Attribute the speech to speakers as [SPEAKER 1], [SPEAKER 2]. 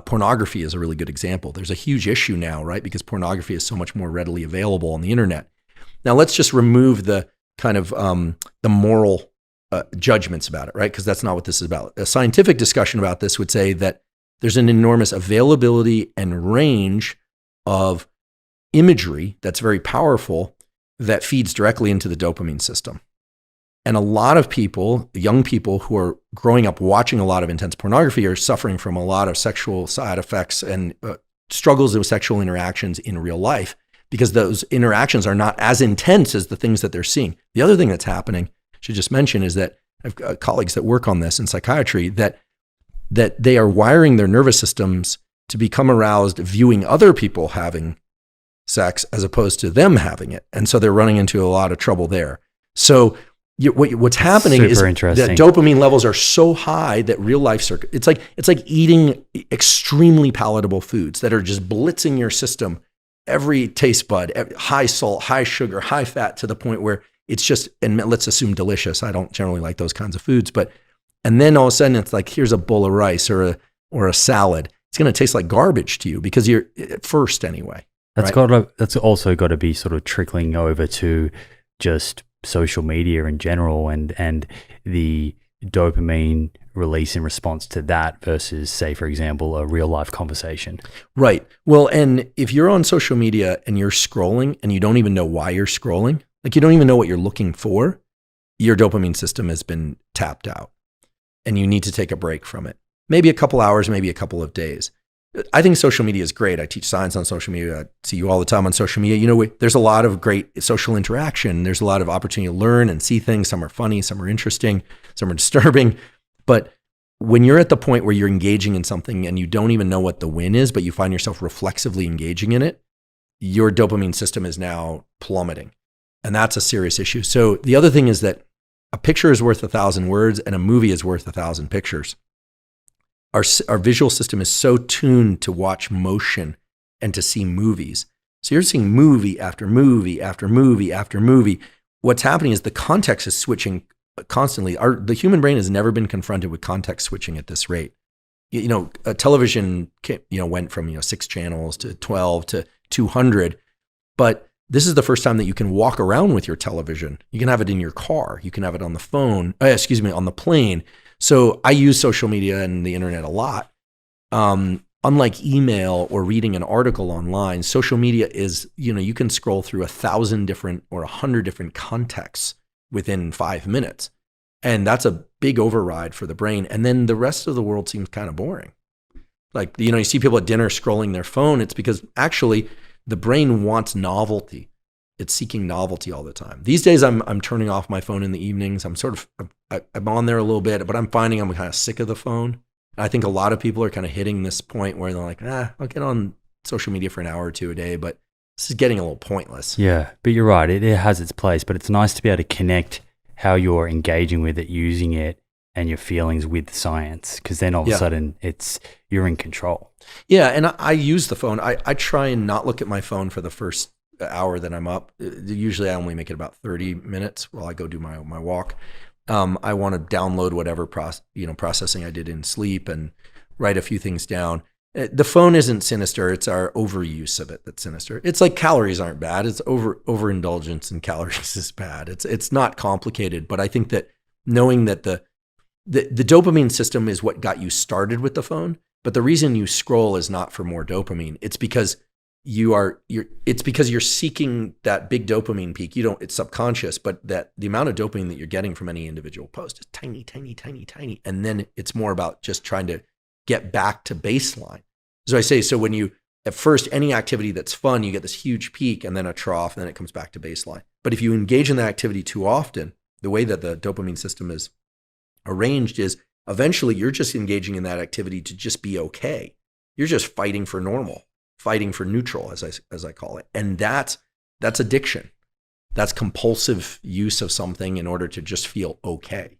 [SPEAKER 1] pornography is a really good example. There's a huge issue now, right? Because pornography is so much more readily available on the internet. Now let's just remove the kind of the moral judgments about it, right? Because that's not what this is about. A scientific discussion about this would say that there's an enormous availability and range of imagery that's very powerful that feeds directly into the dopamine system. And a lot of people, young people who are growing up watching a lot of intense pornography are suffering from a lot of sexual side effects and struggles with sexual interactions in real life because those interactions are not as intense as the things that they're seeing. The other thing that's happening, I should just mention, is that I have colleagues that work on this in psychiatry, that they are wiring their nervous systems to become aroused viewing other people having sex as opposed to them having it. And so they're running into a lot of trouble there. So what's happening is that dopamine levels are so high that real life it's like eating extremely palatable foods that are just blitzing your system, every taste bud, high salt, high sugar, high fat, to the point where it's just, and let's assume delicious. I don't generally like those kinds of foods, and then all of a sudden it's like, here's a bowl of rice or a salad. It's going to taste like garbage to you because you're at first anyway.
[SPEAKER 2] That's also got to be sort of trickling over to just social media in general and the dopamine release in response to that versus, say, for example, a real life conversation.
[SPEAKER 1] Right. Well, and if you're on social media and you're scrolling and you don't even know why you're scrolling, like you don't even know what you're looking for, your dopamine system has been tapped out and you need to take a break from it. Maybe a couple hours, maybe a couple of days. I think social media is great. I teach science on social media. I see you all the time on social media. You know, there's a lot of great social interaction. There's a lot of opportunity to learn and see things. Some are funny, some are interesting, some are disturbing. But when you're at the point where you're engaging in something and you don't even know what the win is, but you find yourself reflexively engaging in it, your dopamine system is now plummeting. And that's a serious issue. So the other thing is that a picture is worth 1,000 words and a movie is worth 1,000 pictures. Our visual system is so tuned to watch motion and to see movies. So you're seeing movie after movie after movie after movie. What's happening is the context is switching constantly. The human brain has never been confronted with context switching at this rate. A television, went from 6 channels to 12 to 200, but this is the first time that you can walk around with your television. You can have it in your car. You can have it on the phone. On the plane. So I use social media and the internet a lot. Unlike email or reading an article online, social media is, you can scroll through 1,000 different or 100 different contexts within 5 minutes. And that's a big override for the brain. And then the rest of the world seems kind of boring. Like, you see people at dinner scrolling their phone. It's because actually the brain wants novelty. It's seeking novelty all the time. These days, I'm turning off my phone in the evenings. I'm on there a little bit, but I'm finding I'm kind of sick of the phone. I think a lot of people are kind of hitting this point where they're like, I'll get on social media for an hour or two a day, but this is getting a little pointless.
[SPEAKER 2] Yeah, but you're right. It has its place, but it's nice to be able to connect how you're engaging with it, using it, and your feelings with science, because then all of a sudden you're in control. Yeah,
[SPEAKER 1] and I use the phone. I try and not look at my phone for the first hour that I'm up. Usually I only make it about 30 minutes while I go do my walk. I want to download whatever processing I did in sleep and write a few things down. The phone isn't sinister. It's our overuse of it that's sinister. It's like calories aren't bad. It's overindulgence in calories is bad. It's not complicated, but I think that knowing that the dopamine system is what got you started with the phone, but the reason you scroll is not for more dopamine. It's because you're seeking that big dopamine peak. It's subconscious, but that the amount of dopamine that you're getting from any individual post is tiny, tiny, tiny, tiny. And then it's more about just trying to get back to baseline. So I say, when you, at first, any activity that's fun, you get this huge peak and then a trough, and then it comes back to baseline. But if you engage in that activity too often, the way that the dopamine system is arranged is eventually you're just engaging in that activity to just be okay. You're just fighting for normal. Fighting for neutral, as I call it. And that's addiction. That's compulsive use of something in order to just feel okay.